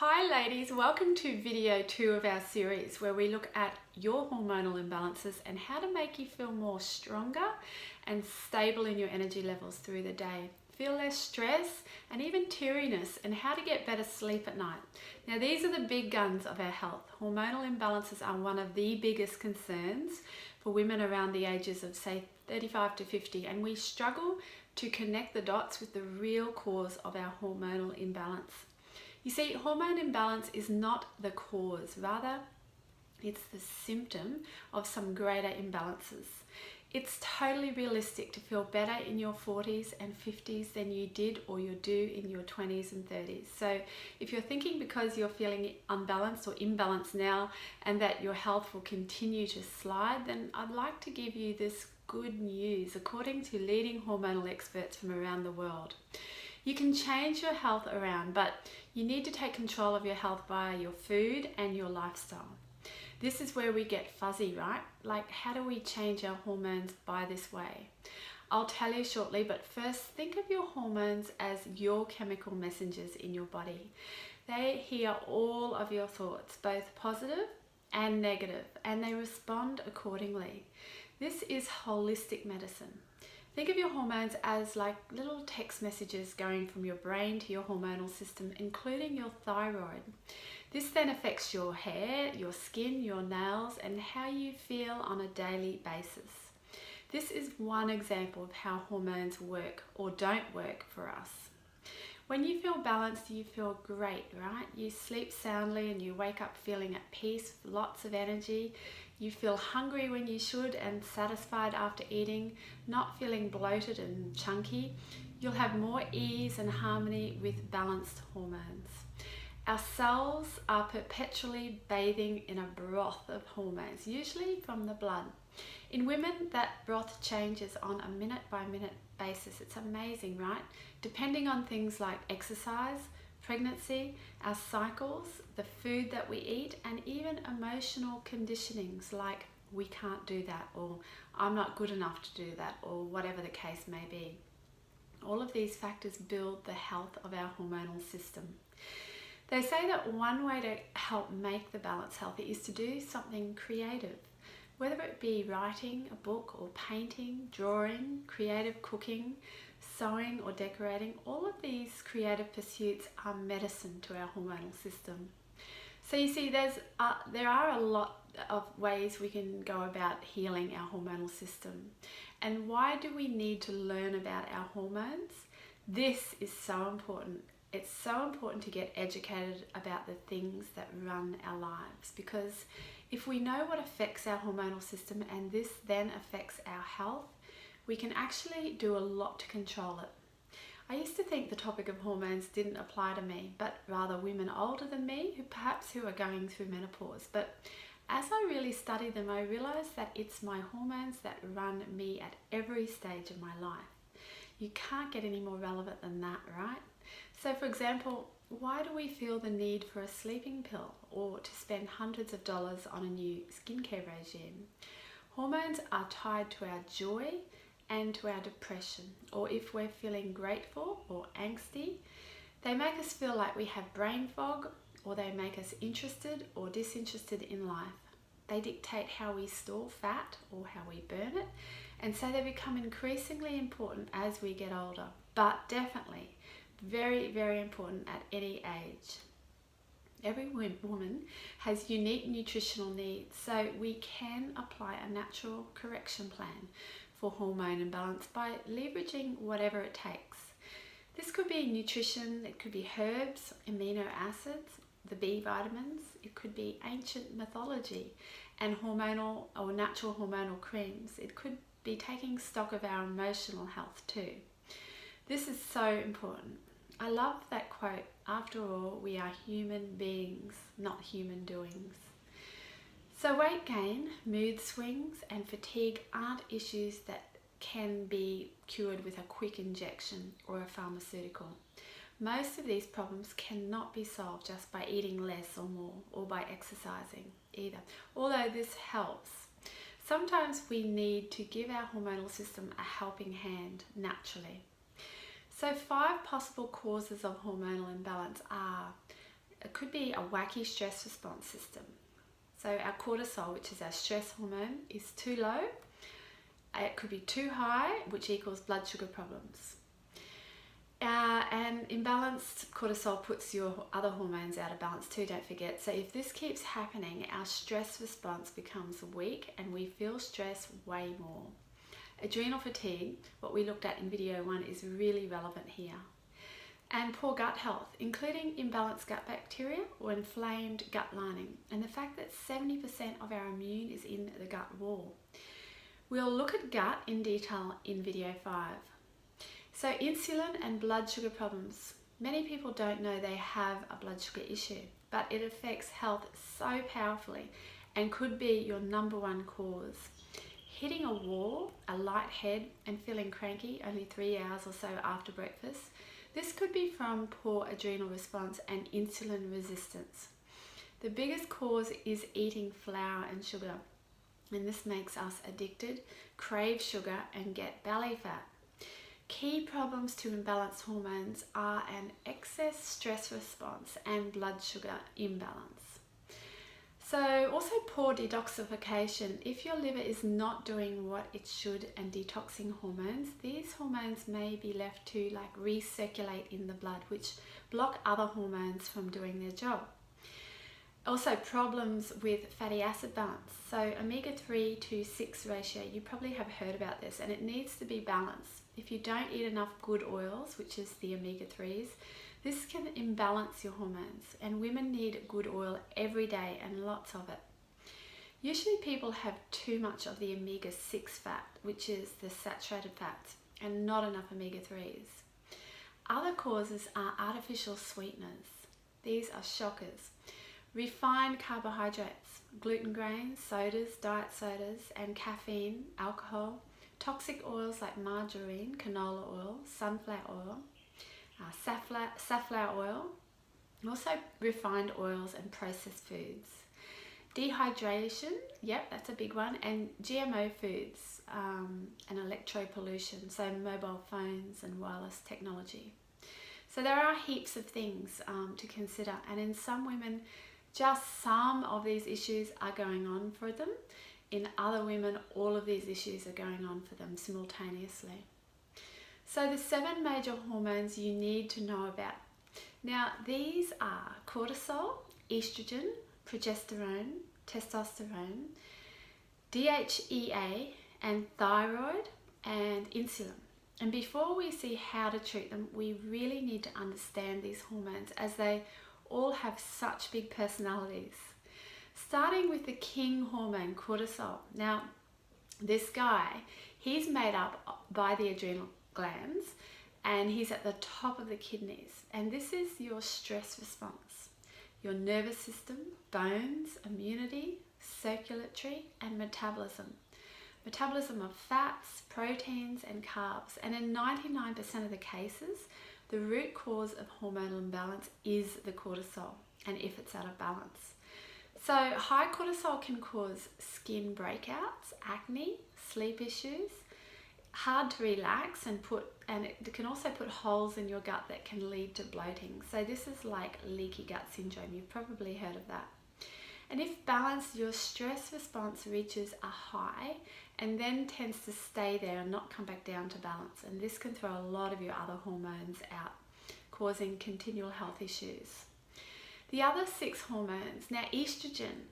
Hi ladies, welcome to video 2 of our series where we look at your hormonal imbalances and how to make you feel more stronger and stable in your energy levels through the day. Feel less stress and even teariness, and how to get better sleep at night. Now these are the big guns of our health. Hormonal imbalances are one of the biggest concerns for women around the ages of say 35 to 50, and we struggle to connect the dots with the real cause of our hormonal imbalance. You see, hormone imbalance is not the cause, rather it's the symptom of some greater imbalances. It's totally realistic to feel better in your 40s and 50s than you did or you do in your 20s and 30s. So if you're thinking because you're feeling unbalanced or imbalanced now and that your health will continue to slide, then I'd like to give you this good news according to leading hormonal experts from around the world. You can change your health around, but you need to take control of your health via your food and your lifestyle. This is where we get fuzzy, right? Like, how do we change our hormones by this way? I'll tell you shortly, but first think of your hormones as your chemical messengers in your body. They hear all of your thoughts, both positive and negative, and they respond accordingly. This is holistic medicine. Think of your hormones as like little text messages going from your brain to your hormonal system, including your thyroid. This then affects your hair, your skin, your nails, and how you feel on a daily basis. This is one example of how hormones work or don't work for us. When you feel balanced, you feel great, right? You sleep soundly and you wake up feeling at peace with lots of energy. You feel hungry when you should and satisfied after eating, not feeling bloated and chunky. You'll have more ease and harmony with balanced hormones. Our cells are perpetually bathing in a broth of hormones, usually from the blood. In women, that broth changes on a minute-by-minute basis. It's amazing, right? Depending on things like exercise, pregnancy, our cycles, the food that we eat, and even emotional conditionings like we can't do that, or I'm not good enough to do that, or whatever the case may be. All of these factors build the health of our hormonal system. They say that one way to help make the balance healthy is to do something creative. Whether it be writing a book or painting, drawing, creative cooking, sewing or decorating, all of these creative pursuits are medicine to our hormonal system. So you see, there are a lot of ways we can go about healing our hormonal system. And why do we need to learn about our hormones? This is so important. It's so important to get educated about the things that run our lives, because if we know what affects our hormonal system and this then affects our health, we can actually do a lot to control it. I used to think the topic of hormones didn't apply to me, but rather women older than me who are going through menopause. But as I really studied them, I realized that it's my hormones that run me at every stage of my life. You can't get any more relevant than that, right? So for example, why do we feel the need for a sleeping pill or to spend hundreds of dollars on a new skincare regime? Hormones are tied to our joy and to our depression, or if we're feeling grateful or angsty. They make us feel like we have brain fog, or they make us interested or disinterested in life. They dictate how we store fat or how we burn it, and so they become increasingly important as we get older, but definitely very, very important at any age. Every woman has unique nutritional needs, so we can apply a natural correction plan for hormone imbalance by leveraging whatever it takes. This could be nutrition, it could be herbs, amino acids, the B vitamins, it could be ancient mythology and hormonal or natural hormonal creams. It could be taking stock of our emotional health too. This is so important. I love that quote, after all, we are human beings, not human doings. So weight gain, mood swings and fatigue aren't issues that can be cured with a quick injection or a pharmaceutical. Most of these problems cannot be solved just by eating less or more, or by exercising either, although this helps. Sometimes we need to give our hormonal system a helping hand naturally. So 5 possible causes of hormonal imbalance are could be a wacky stress response system. So our cortisol, which is our stress hormone, is too low. It could be too high, which equals blood sugar problems. And imbalanced cortisol puts your other hormones out of balance too, don't forget. So if this keeps happening, our stress response becomes weak and we feel stress way more. Adrenal fatigue, what we looked at in video 1, is really relevant here. And poor gut health, including imbalanced gut bacteria or inflamed gut lining, and the fact that 70% of our immune is in the gut wall. We'll look at gut in detail in video 5. So insulin and blood sugar problems. Many people don't know they have a blood sugar issue, but it affects health so powerfully and could be your #1 cause. Hitting a wall, a light head, and feeling cranky only 3 hours or so after breakfast. This could be from poor adrenal response and insulin resistance. The biggest cause is eating flour and sugar, and this makes us addicted, crave sugar, and get belly fat. Key problems to imbalanced hormones are an excess stress response and blood sugar imbalance. So also poor detoxification. If your liver is not doing what it should and detoxing hormones, these hormones may be left to recirculate in the blood, which block other hormones from doing their job. Also problems with fatty acid balance. So omega-3 to 6 ratio, you probably have heard about this, and it needs to be balanced. If you don't eat enough good oils, which is the omega-3s, this can imbalance your hormones, and women need good oil every day and lots of it. Usually people have too much of the omega-6 fat, which is the saturated fats, and not enough omega-3s. Other causes are artificial sweeteners. These are shockers. Refined carbohydrates, gluten grains, sodas, diet sodas, and caffeine, alcohol, toxic oils like margarine, canola oil, sunflower oil, safflower oil, and also refined oils and processed foods. Dehydration, yep, that's a big one, and GMO foods and electro pollution, so mobile phones and wireless technology. So there are heaps of things to consider, and in some women, just some of these issues are going on for them. In other women, all of these issues are going on for them simultaneously. So the 7 major hormones you need to know about. Now these are cortisol, estrogen, progesterone, testosterone, DHEA, and thyroid, and insulin. And before we see how to treat them, we really need to understand these hormones as they all have such big personalities. Starting with the king hormone, cortisol. Now this guy, he's made up by the adrenal glands, and he's at the top of the kidneys, and this is your stress response, your nervous system, bones, immunity, circulatory, and metabolism of fats, proteins, and carbs. And in 99% of the cases, the root cause of hormonal imbalance is the cortisol, and if it's out of balance. So high cortisol can cause skin breakouts, acne, sleep issues, hard to relax, and it can also put holes in your gut that can lead to bloating. So this is like leaky gut syndrome. You've probably heard of that. And if balanced, your stress response reaches a high and then tends to stay there and not come back down to balance. And this can throw a lot of your other hormones out, causing continual health issues. The other 6 hormones. Now estrogen,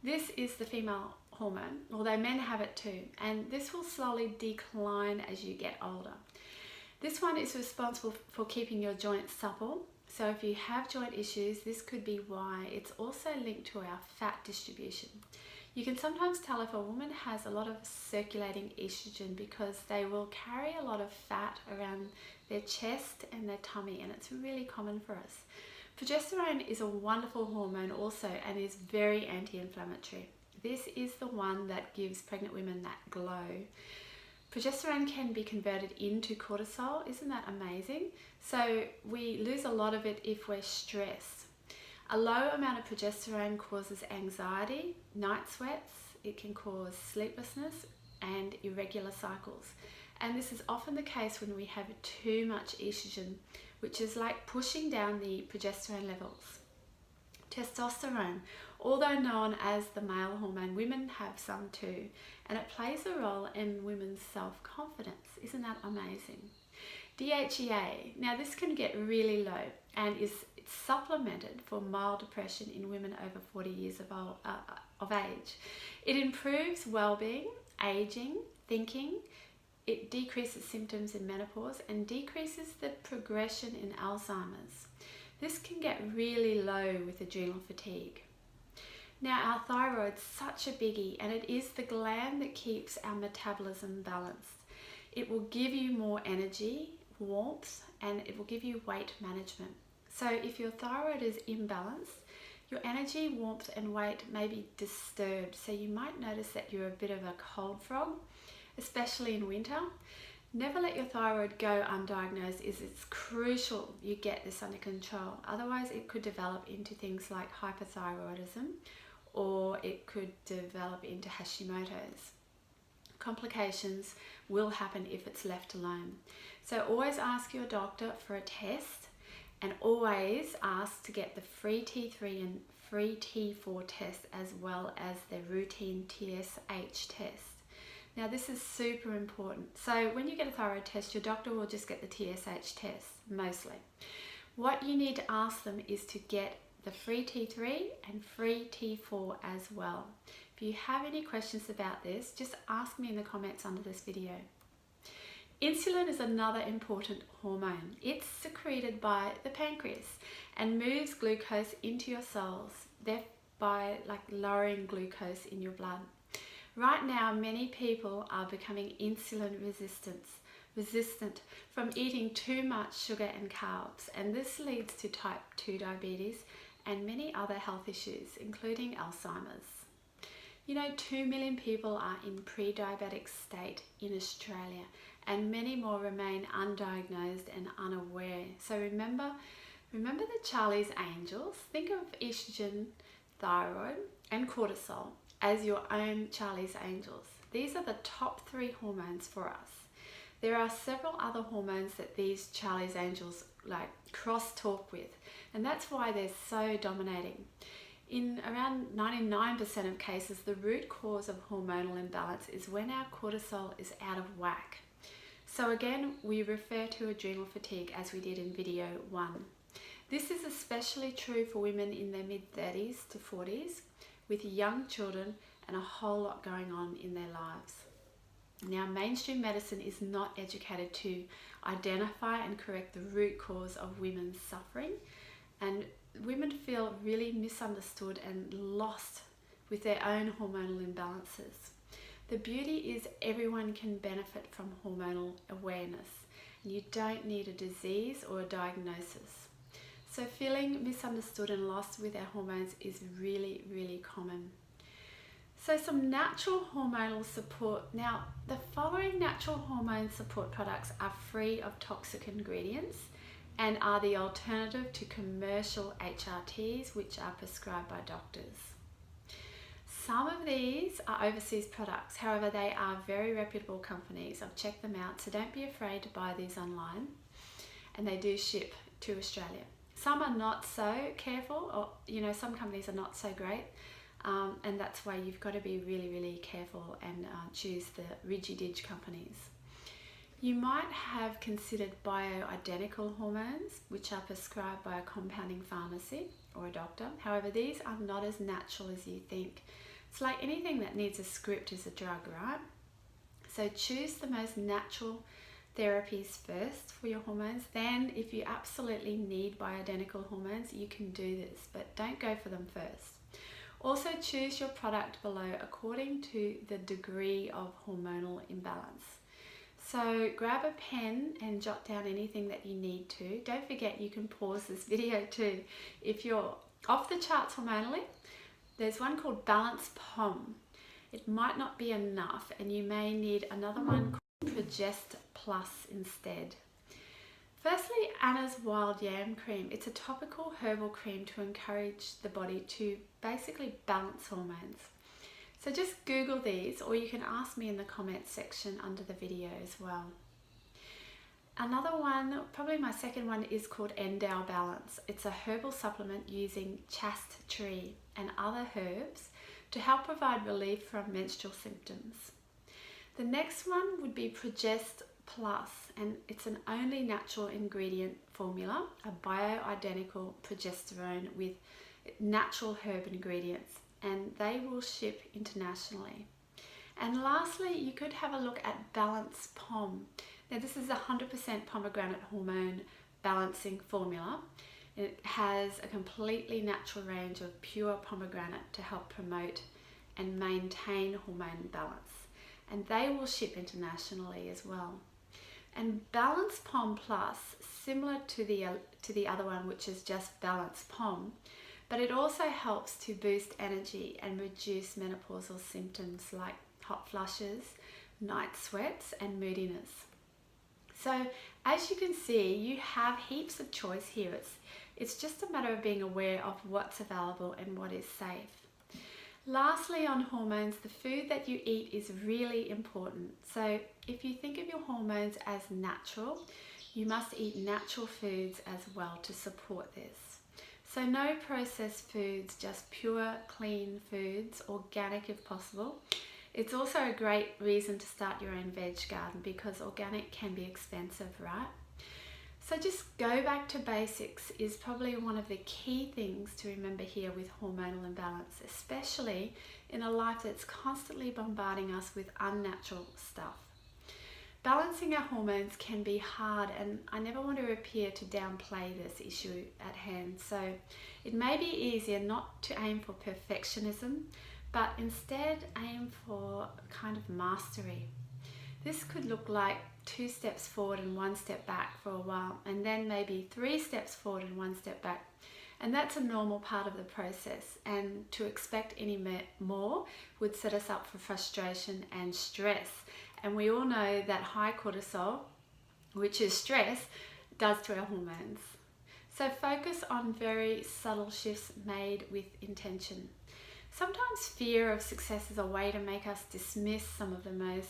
this is the female hormone, although men have it too, and this will slowly decline as you get older. This one is responsible for keeping your joints supple. So if you have joint issues, this could be why. It's also linked to our fat distribution. You can sometimes tell if a woman has a lot of circulating estrogen because they will carry a lot of fat around their chest and their tummy, and it's really common for us. Progesterone is a wonderful hormone also and is very anti-inflammatory. This is the one that gives pregnant women that glow. Progesterone can be converted into cortisol. Isn't that amazing? So we lose a lot of it if we're stressed. A low amount of progesterone causes anxiety, night sweats. It can cause sleeplessness and irregular cycles. And this is often the case when we have too much estrogen, which is like pushing down the progesterone levels. Testosterone, although known as the male hormone, women have some too, and it plays a role in women's self-confidence. Isn't that amazing? DHEA, now this can get really low and it's supplemented for mild depression in women over 40 years of age. It improves well-being, aging, thinking. It decreases symptoms in menopause and decreases the progression in Alzheimer's. This can get really low with adrenal fatigue. Now, our thyroid's such a biggie, and it is the gland that keeps our metabolism balanced. It will give you more energy, warmth, and it will give you weight management. So if your thyroid is imbalanced, your energy, warmth, and weight may be disturbed. So you might notice that you're a bit of a cold frog, especially in winter. Never let your thyroid go undiagnosed. It's crucial you get this under control. Otherwise, it could develop into things like hypothyroidism, or it could develop into Hashimoto's. Complications will happen if it's left alone. So always ask your doctor for a test, and always ask to get the free T3 and free T4 test, as well as the routine TSH test. Now this is super important. So when you get a thyroid test, your doctor will just get the TSH test, mostly. What you need to ask them is to get the free T3 and free T4 as well. If you have any questions about this, just ask me in the comments under this video. Insulin is another important hormone. It's secreted by the pancreas and moves glucose into your cells, thereby lowering glucose in your blood. Right now, many people are becoming insulin resistant from eating too much sugar and carbs, and this leads to type 2 diabetes and many other health issues, including Alzheimer's. You know, 2 million people are in pre-diabetic state in Australia, and many more remain undiagnosed and unaware. So remember the Charlie's Angels. Think of estrogen, thyroid, and cortisol as your own Charlie's Angels. These are the top 3 hormones for us. There are several other hormones that these Charlie's Angels cross-talk with, and that's why they're so dominating. In around 99% of cases, the root cause of hormonal imbalance is when our cortisol is out of whack. So again, we refer to adrenal fatigue as we did in video 1. This is especially true for women in their mid-30s to 40s, with young children and a whole lot going on in their lives. Now, mainstream medicine is not educated to identify and correct the root cause of women's suffering, and women feel really misunderstood and lost with their own hormonal imbalances. The beauty is everyone can benefit from hormonal awareness, and you don't need a disease or a diagnosis. So feeling misunderstood and lost with our hormones is really, really common. So some natural hormonal support. Now, the following natural hormone support products are free of toxic ingredients and are the alternative to commercial HRTs, which are prescribed by doctors. Some of these are overseas products. However, they are very reputable companies. I've checked them out, so don't be afraid to buy these online, and they do ship to Australia. Some are not so careful, or some companies are not so great, and that's why you've got to be really, really careful and choose the Ridgy-Dig companies. You might have considered bioidentical hormones, which are prescribed by a compounding pharmacy or a doctor. However, these are not as natural as you think. It's like anything that needs a script is a drug, right? So choose the most natural therapies first for your hormones. Then if you absolutely need bioidentical hormones, you can do this, but don't go for them first. Also choose your product below according to the degree of hormonal imbalance. So grab a pen and jot down anything that you need to. Don't forget you can pause this video too. If you're off the charts hormonally, there's one called Balance POM. It might not be enough, and you may need another one called Progest Plus instead. Firstly, Anna's Wild Yam Cream. It's a topical herbal cream to encourage the body to basically balance hormones. So just Google these, or you can ask me in the comments section under the video as well. Another one, probably my second one, is called Endow Balance. It's a herbal supplement using chaste tree and other herbs to help provide relief from menstrual symptoms. The next one would be Progest Plus, and it's an only natural ingredient formula, a bioidentical progesterone with natural herb ingredients, and they will ship internationally. And lastly, you could have a look at Balance POM. Now this is a 100% pomegranate hormone balancing formula. It has a completely natural range of pure pomegranate to help promote and maintain hormone balance. And they will ship internationally as well. And Balance POM Plus, similar to the other one, which is just Balance POM, but it also helps to boost energy and reduce menopausal symptoms like hot flushes, night sweats, and moodiness. So as you can see, you have heaps of choice here. It's just a matter of being aware of what's available and what is safe. Lastly, on hormones, the food that you eat is really important. So if you think of your hormones as natural, you must eat natural foods as well to support this. So no processed foods, just pure, clean foods, organic if possible. It's also a great reason to start your own veg garden because organic can be expensive, right? So just go back to basics is probably one of the key things to remember here with hormonal imbalance, especially in a life that's constantly bombarding us with unnatural stuff. Balancing our hormones can be hard, and I never want to appear to downplay this issue at hand. So it may be easier not to aim for perfectionism, but instead aim for kind of mastery. This could look like 2 steps forward and 1 step back for a while, and then maybe 3 steps forward and 1 step back. And that's a normal part of the process, and to expect any more would set us up for frustration and stress. And we all know that high cortisol, which is stress, does to our hormones. So focus on very subtle shifts made with intention. Sometimes fear of success is a way to make us dismiss some of the most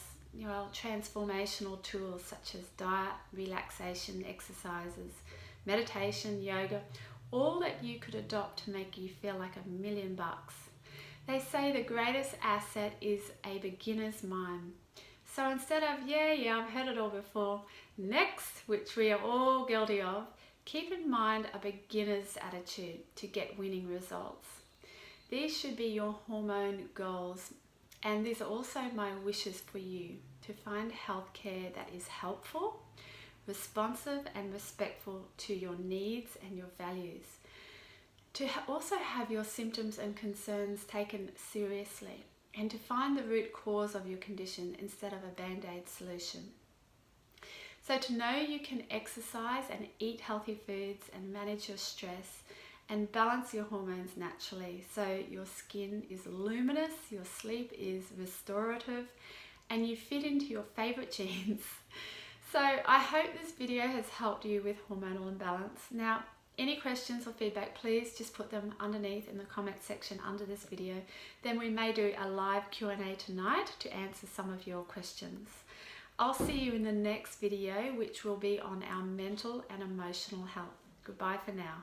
transformational tools such as diet, relaxation, exercises, meditation, yoga, all that you could adopt to make you feel like $1,000,000. They say the greatest asset is a beginner's mind. So instead of, yeah, I've heard it all before, next, which we are all guilty of, keep in mind a beginner's attitude to get winning results. These should be your hormone goals, and these are also my wishes for you to find healthcare that is helpful, responsive and respectful to your needs and your values. To also have your symptoms and concerns taken seriously, and to find the root cause of your condition instead of a band-aid solution. So to know you can exercise and eat healthy foods and manage your stress and balance your hormones naturally, so your skin is luminous, your sleep is restorative, and you fit into your favorite jeans. So I hope this video has helped you with hormonal imbalance. Now, any questions or feedback, please just put them underneath in the comment section under this video. Then we may do a live Q&A tonight to answer some of your questions. I'll see you in the next video, which will be on our mental and emotional health. Goodbye for now.